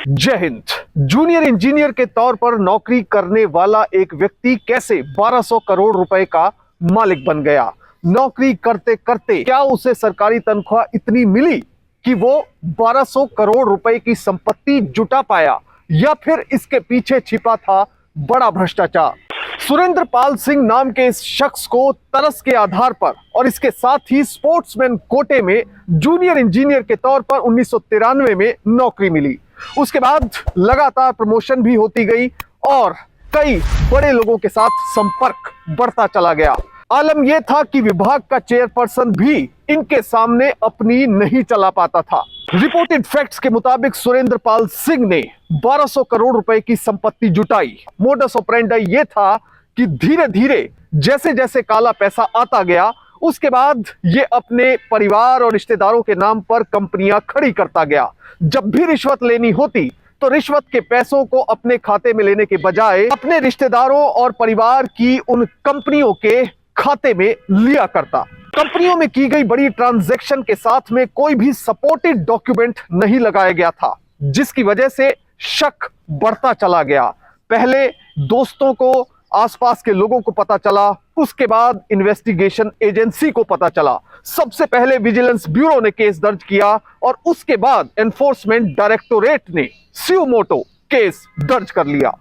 जय Hind. Junior engineer के तौर पर नौकरी करने वाला एक व्यक्ति कैसे 1200 करोड़ रुपए का मालिक बन गया। नौकरी करते करते क्या उसे सरकारी तनख्वाह इतनी मिली कि वो 1200 करोड़ रुपए की संपत्ति जुटा पाया, या फिर इसके पीछे छिपा था बड़ा भ्रष्टाचार। सुरेंद्र पाल सिंह नाम के इस शख्स को तरस के आधार पर और इसके साथ ही स्पोर्ट्समैन कोटे में जूनियर इंजीनियर के तौर पर 1993 में नौकरी मिली। उसके बाद लगातार प्रमोशन भी होती गई और कई बड़े लोगों के साथ संपर्क बढ़ता चला गया। आलम यह था कि विभाग का चेयरपर्सन भी इनके सामने अपनी नहीं चला पाता था। रिपोर्टेड फैक्ट्स के मुताबिक सुरेंद्र पाल सिंह ने 1200 करोड़ रुपए की संपत्ति जुटाई। मोडस ऑपरेंडी यह था कि धीरे धीरे जैसे जैसे काला पैसा आता गया, उसके बाद ये अपने परिवार और रिश्तेदारों के नाम पर कंपनियां खड़ी करता गया। जब भी रिश्वत लेनी होती तो रिश्वत के पैसों को अपने खाते में लेने के बजाय अपने रिश्तेदारों और परिवार की उन कंपनियों के खाते में लिया करता। कंपनियों में की गई बड़ी ट्रांजैक्शन के साथ में कोई भी सपोर्टेड डॉक्यूमेंट नहीं लगाया गया था, जिसकी वजह से शक बढ़ता चला गया। पहले दोस्तों को, आसपास के लोगों को पता चला, उसके बाद इन्वेस्टिगेशन एजेंसी को पता चला। सबसे पहले विजिलेंस ब्यूरो ने केस दर्ज किया और उसके बाद एनफोर्समेंट डायरेक्टोरेट ने सुओ मोटो केस दर्ज कर लिया।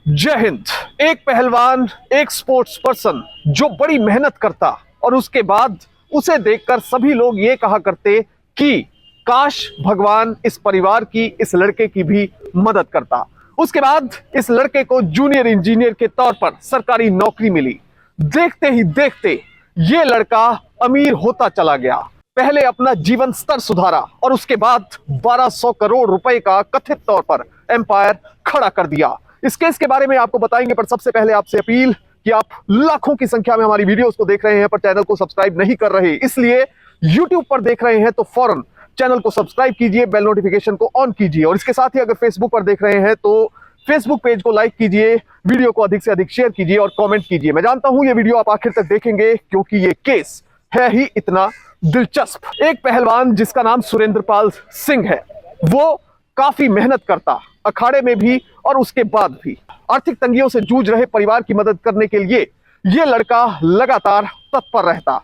जय हिंद। एक पहलवान, एक स्पोर्ट्स पर्सन जो बड़ी मेहनत करता और उसके बाद उसे देखकर सभी लोग ये कहा करते कि काश भगवान इस परिवार की, इस लड़के की भी मदद करता। उसके बाद इस लड़के को जूनियर इंजीनियर के तौर पर सरकारी नौकरी मिली। देखते ही देखते ये लड़का अमीर होता चला गया। पहले अपना जीवन स्तर सुधारा और उसके बाद 1200 करोड़ रुपए का कथित तौर पर एम्पायर खड़ा कर दिया। इस केस के बारे में आपको बताएंगे, पर सबसे पहले आपसे अपील कि आप लाखों की संख्या में हमारी वीडियोस को देख रहे हैं पर चैनल को सब्सक्राइब नहीं कर रहे, इसलिए यूट्यूब पर देख रहे हैं तो फौरन चैनल को सब्सक्राइब कीजिए, बेल नोटिफिकेशन को ऑन कीजिए और इसके साथ ही अगर फेसबुक पर देख रहे हैं तो फेसबुक पेज को लाइक कीजिए, वीडियो को अधिक से अधिक शेयर कीजिए और कमेंट कीजिए। मैं जानता हूं ये वीडियो आप आखिर तक देखेंगे क्योंकि ये केस है ही इतना दिलचस्प। एक पहलवान जिसका नाम सुरेंद्र पाल सिंह है, वो काफी मेहनत करता, अखाड़े में भी और उसके बाद भी। आर्थिक तंगियों से जूझ रहे परिवार की मदद करने के लिए ये लड़का लगातार तत्पर रहता।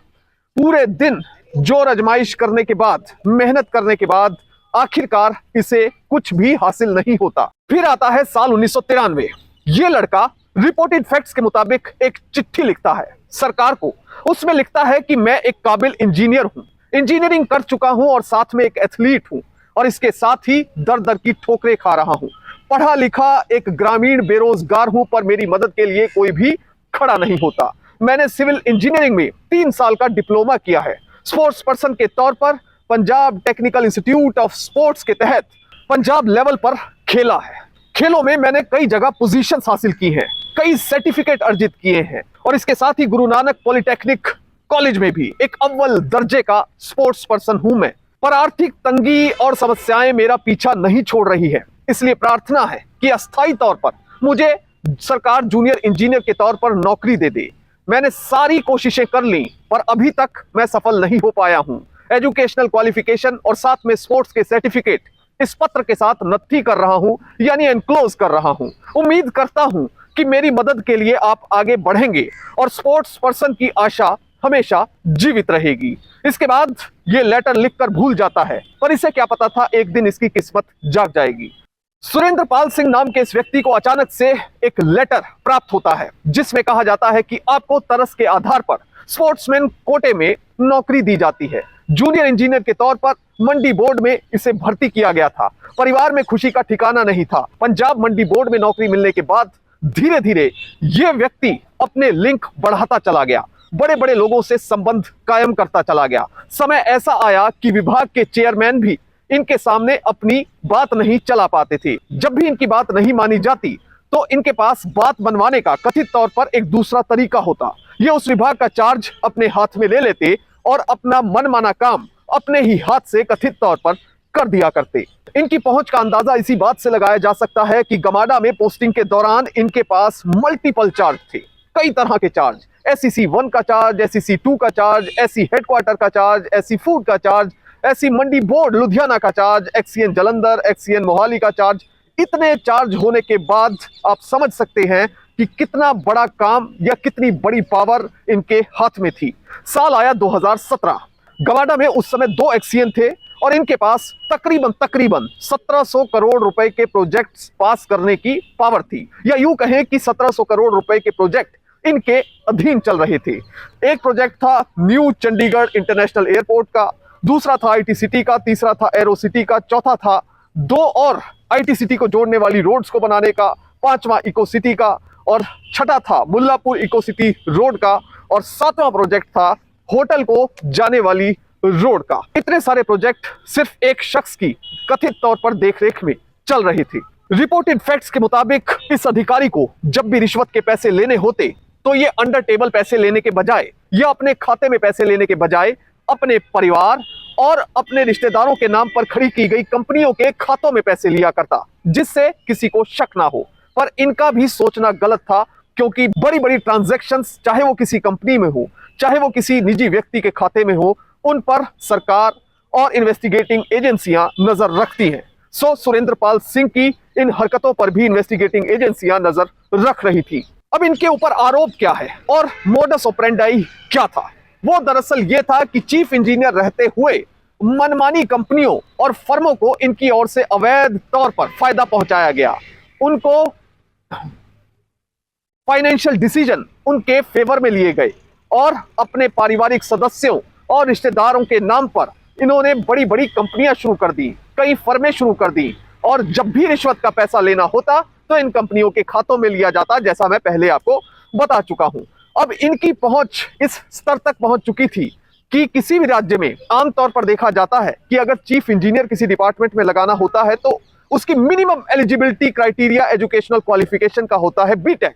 पूरे दिन जोर आजमाइश करने के बाद, मेहनत करने के बाद आखिरकार इसे कुछ भी हासिल नहीं होता। फिर आता है साल 1993। ये लड़का रिपोर्टेड फैक्ट्स के मुताबिक एक चिट्ठी लिखता है सरकार को। उसमें लिखता है कि मैं एक काबिल इंजीनियर हूं, इंजीनियरिंग कर चुका हूं और साथ में एक एथलीट हूं और इसके साथ ही दर दर की ठोकरें खा रहा हूं। पढ़ा लिखा एक ग्रामीण बेरोजगार हूं पर मेरी मदद के लिए कोई भी खड़ा नहीं होता। मैंने सिविल इंजीनियरिंग में 3 साल का डिप्लोमा किया है। स्पोर्ट्स पर्सन के तौर पर Punjab technical institute of sports के तहत पंजाब लेवल पर खेला है। खेलों में मैंने कई जगह पोजीशंस हासिल की हैं, कई सर्टिफिकेट अर्जित किए हैं और इसके साथ ही गुरु नानक पॉलिटेक्निक कॉलेज में भी एक अव्वल दर्जे का स्पोर्ट्स पर्सन हूं मैं। पर आर्थिक तंगी और समस्याएं मेरा पीछा नहीं छोड़ रही है, इसलिए प्रार्थना है कि अस्थायी तौर पर मुझे सरकार जूनियर इंजीनियर के तौर पर नौकरी दे दे। मैंने सारी कोशिशें कर ली पर अभी तक मैं सफल नहीं हो पाया हूं। एजुकेशनल क्वालिफिकेशन और साथ में स्पोर्ट्स के सर्टिफिकेट इस पत्र के साथ नत्थी कर रहा हूं, यानी एनक्लोज कर रहा हूं। उम्मीद करता हूं कि मेरी मदद के लिए आप आगे बढ़ेंगे और स्पोर्ट्स पर्सन की आशा हमेशा जीवित रहेगी। इसके बाद ये लेटर लिखकर भूल जाता है, पर इसे क्या पता था एक दिन इसकी किस्मत जाग जाएगी। सुरेंद्र पाल सिंह नाम के इस व्यक्ति को अचानक से एक लेटर प्राप्त होता है जिसमें कहा जाता है कि आपको तरस के आधार पर स्पोर्ट्समैन कोटे में नौकरी दी जाती है। जूनियर इंजीनियर के तौर पर मंडी बोर्ड में इसे भर्ती किया गया था। परिवार में खुशी का ठिकाना नहीं था। पंजाब मंडी बोर्ड में नौकरी मिलने के बाद धीरे धीरे यह व्यक्ति अपने लिंक बढ़ाता चला गया, बड़े बड़े लोगों से संबंध कायम करता चला गया। समय ऐसा आया कि विभाग के चेयरमैन भी इनके सामने अपनी बात नहीं चला पाते थे। जब भी इनकी बात नहीं मानी जाती तो इनके पास बात बनवाने का कथित तौर पर एक दूसरा तरीका होता। ये उस विभाग का चार्ज अपने हाथ में ले लेते और अपना मनमाना काम अपने ही हाथ से कथित तौर पर कर दिया करते। इनकी पहुंच का अंदाजा इसी बात से लगाया जा सकता है कि गमाडा में पोस्टिंग के दौरान इनके पास मल्टीपल चार्ज थे, कई तरह के चार्ज। SEC 1 का चार्ज, SEC 2 का चार्ज, SC हेडक्वार्टर का चार्ज, SC फूड का चार्ज, ऐसी मंडी बोर्ड लुधियाना का charge, XEN Jalandhar, XEN Mohali का चार्ज, इतने चार्ज होने के बाद आप समझ सकते हैं कि कितना बड़ा काम या कितनी बड़ी पावर इनके हाथ में थी। साल आया 2017। गवाडा में उस समय 2 एक्सीएन थे और इनके पास तकरीबन 1700 करोड़ रुपए के प्रोजेक्ट्स पास करने की पावर थी, या यूं कहें कि 1700 करोड़ रुपए के प्रोजेक्ट इनके अधीन चल रहे थे। एक प्रोजेक्ट था न्यू चंडीगढ़ इंटरनेशनल एयरपोर्ट का, दूसरा था आईटी सिटी का, तीसरा था एरो सिटी का, चौथा था 2 और आईटी सिटी को जोड़ने वाली रोड्स को बनाने का, 5वां इको सिटी का, और छठा था मुल्लापुर इको सिटी रोड का, और 7वां प्रोजेक्ट था होटल को जाने वाली रोड का। इतने सारे प्रोजेक्ट सिर्फ एक शख्स की कथित तौर पर देखरेख में चल रहे थे। रिपोर्टेड फैक्ट्स के मुताबिक इस अधिकारी को जब भी रिश्वत के पैसे लेने होते तो ये अंडर टेबल पैसे लेने के बजाय या अपने खाते में पैसे लेने के बजाय अपने परिवार और अपने रिश्तेदारों के नाम पर खड़ी की गई कंपनियों के खातों में पैसे लिया करता, जिससे किसी को शक ना हो। पर इनका भी सोचना गलत था, क्योंकि बड़ी बड़ी ट्रांजैक्शंस चाहे वो किसी कंपनी में हो, चाहे वो किसी निजी व्यक्ति के खाते में हो, उन पर सरकार और इन्वेस्टिगेटिंग एजेंसियां नजर रखती हैं। सो सुरेंद्र पाल सिंह की इन हरकतों पर भी इन्वेस्टिगेटिंग एजेंसियां नजर रख रही थी। अब इनके ऊपर आरोप क्या है और मोडस ऑपरेंडाई क्या था? वो दरअसल ये था कि चीफ इंजीनियर रहते हुए मनमानी कंपनियों और फर्मों को इनकी ओर से अवैध तौर पर फायदा पहुंचाया गया। उनको फाइनेंशियल डिसीजन उनके फेवर में लिए गए और अपने पारिवारिक सदस्यों और रिश्तेदारों के नाम पर इन्होंने बड़ी बड़ी कंपनियां शुरू कर दी, कई फर्में शुरू कर दी, और जब भी रिश्वत का पैसा लेना होता तो इन कंपनियों के खातों में लिया जाता, जैसा मैं पहले आपको बता चुका हूं। अब इनकी पहुंच इस स्तर तक पहुंच चुकी थी कि किसी भी राज्य में आमतौर पर देखा जाता है कि अगर चीफ इंजीनियर किसी डिपार्टमेंट में लगाना होता है तो उसकी minimum eligibility criteria educational qualification का होता है बीटेक।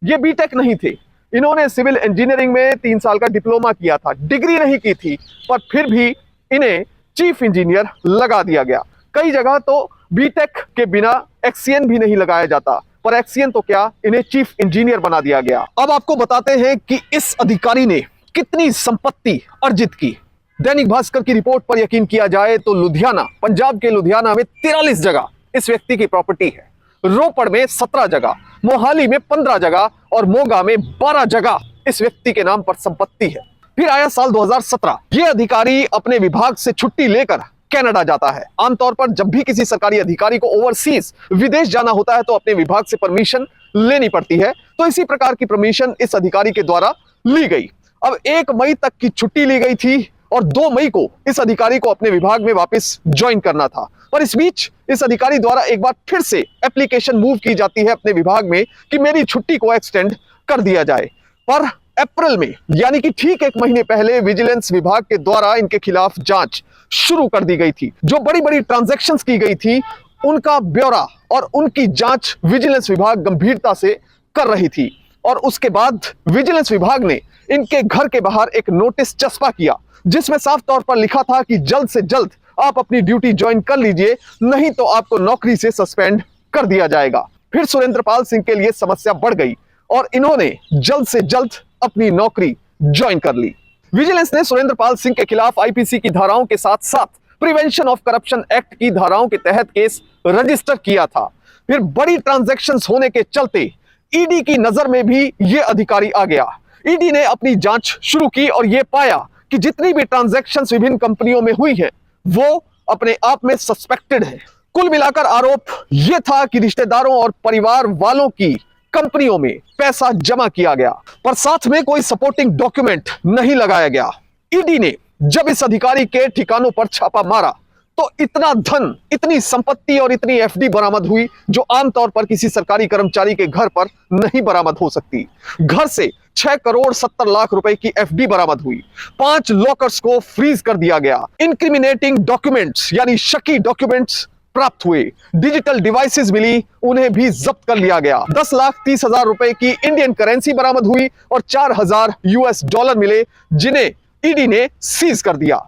ये बीटेक नहीं थे, इन्होंने सिविल इंजीनियरिंग में 3 साल का डिप्लोमा किया था, डिग्री नहीं की थी, पर फिर भी इन्हें चीफ इंजीनियर लगा दिया गया। कई जगह तो बीटेक के बिना एक्सीएन भी नहीं लगाया जाता, पर एक्सीएन तो क्या, इन्हें चीफ इंजीनियर बना दिया गया। अब आपको बताते हैं कि इस अधिकारी ने कितनी संपत्ति अर्जित की। दैनिक भास्कर की रिपोर्ट पर यकीन किया जाए तो लुधियाना, पंजाब के लुधियाना में 43 जगह इस व्यक्ति की प्रॉपर्टी है, रोपड़ में 17 जगह, मोहाली में 15 जगह और मोगा में 12 जगह इस व्यक्ति के नाम पर संपत्ति है। फिर आया साल 2017। ये अधिकारी अपने विभाग से छुट्टी लेकर कनाडा जाता है। आमतौर पर जब भी किसी सरकारी अधिकारी को ओवरसीज विदेश जाना होता है तो अपने विभाग से परमिशन लेनी पड़ती है, तो इसी प्रकार की परमिशन इस अधिकारी के द्वारा ली गई। अब 1 मई तक की छुट्टी ली गई थी और 2 मई को इस अधिकारी को अपने विभाग में वापस ज्वाइन करना था, पर इस बीच इस अधिकारी द्वारा एक बार फिर से एप्लीकेशन मूव की जाती है अपने विभाग में कि मेरी छुट्टी को एक्सटेंड कर दिया जाए। पर अप्रैल में, यानी कि ठीक 1 महीने पहले, विजिलेंस विभाग के द्वारा इनके खिलाफ जांच शुरू कर दी गई थी। जो बड़ी बड़ी ट्रांजैक्शंस की गई थी उनका ब्यौरा और उनकी जांच विजिलेंस विभाग गंभीरता से कर रही थी, और उसके बाद विजिलेंस विभाग ने इनके घर के बाहर एक नोटिस चस्पा किया जिसमें साफ तौर पर लिखा था कि जल्द से जल्द आप अपनी ड्यूटी ज्वाइन कर लीजिए, नहीं तो आपको नौकरी से सस्पेंड कर दिया जाएगा। फिर सुरेंद्र पाल सिंह के लिए समस्या बढ़ गई और इन्होंने जल्द से जल्द अपनी नौकरी ज्वाइन कर ली। विजिलेंस ने सुरेंद्र पाल सिंह के खिलाफ आईपीसी की धाराओं के साथ साथ प्रिवेंशन ऑफ करप्शन एक्ट की धाराओं के तहत केस रजिस्टर किया था। फिर बड़ी ट्रांजैक्शंस होने के चलते ईडी की नजर में भी यह अधिकारी आ गया। ईडी ने अपनी जांच शुरू की और यह पाया कि जितनी भी ट्रांजैक्शंस विभिन्न कंपनियों में हुई हैं वो अपने आप में सस्पेक्टेड है। कुल मिलाकर आरोप यह था कि रिश्तेदारों और परिवार वालों की कंपनियों में पैसा जमा किया गया, पर साथ में कोई सपोर्टिंग डॉक्यूमेंट नहीं लगाया गया। ईडी ने जब इस अधिकारी के ठिकानों पर छापा मारा तो इतना धन, इतनी संपत्ति और इतनी एफडी बरामद हुई जो आमतौर पर किसी सरकारी कर्मचारी के घर पर नहीं बरामद हो सकती। घर से 6 करोड़ 70 लाख रुपए की एफडी बरामद हुई। 5 लॉकर्स को फ्रीज कर दिया गया। इनक्रिमिनेटिंग डॉक्यूमेंट्स यानी शकी डॉक्यूमेंट्स प्राप्त हुए। डिजिटल डिवाइसेस मिली, उन्हें भी जब्त कर लिया गया। 10,30,000 रुपए की इंडियन करेंसी बरामद हुई और 4,000 यूएस डॉलर मिले जिन्हें ईडी ने सीज कर दिया।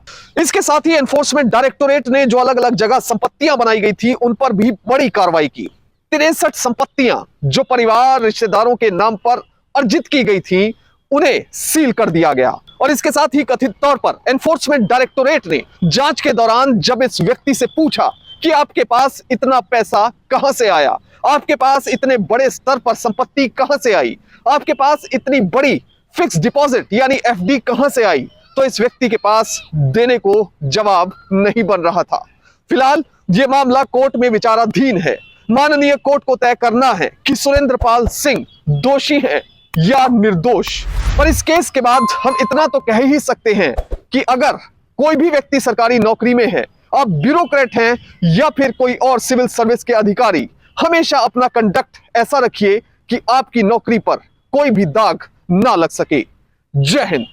इसके साथ ही एनफोर्समेंट डायरेक्टोरेट ने जो अलग अलग जगह संपत्तियां बनाई गई थी उन पर भी बड़ी कार्रवाई की। 63 संपत्तियां जो परिवार रिश्तेदारों के नाम पर अर्जित की गई थी उन्हें सील कर दिया गया। और इसके साथ ही कथित तौर पर एनफोर्समेंट डायरेक्टोरेट ने जांच के दौरान जब इस व्यक्ति से पूछा कि आपके पास इतना पैसा कहां से आया, आपके पास इतने बड़े स्तर पर संपत्ति कहां से आई, आपके पास इतनी बड़ी फिक्स डिपॉजिट यानी एफडी कहां से आई, तो इस व्यक्ति के पास देने को जवाब नहीं बन रहा था। फिलहाल यह मामला कोर्ट में विचाराधीन है। माननीय कोर्ट को तय करना है कि सुरेंद्र पाल सिंह दोषी है या निर्दोष। पर इस केस के बाद हम इतना तो कह ही सकते हैं कि अगर कोई भी व्यक्ति सरकारी नौकरी में है, आप ब्यूरोक्रेट हैं या फिर कोई और सिविल सर्विस के अधिकारी, हमेशा अपना कंडक्ट ऐसा रखिए कि आपकी नौकरी पर कोई भी दाग ना लग सके। जय हिंद।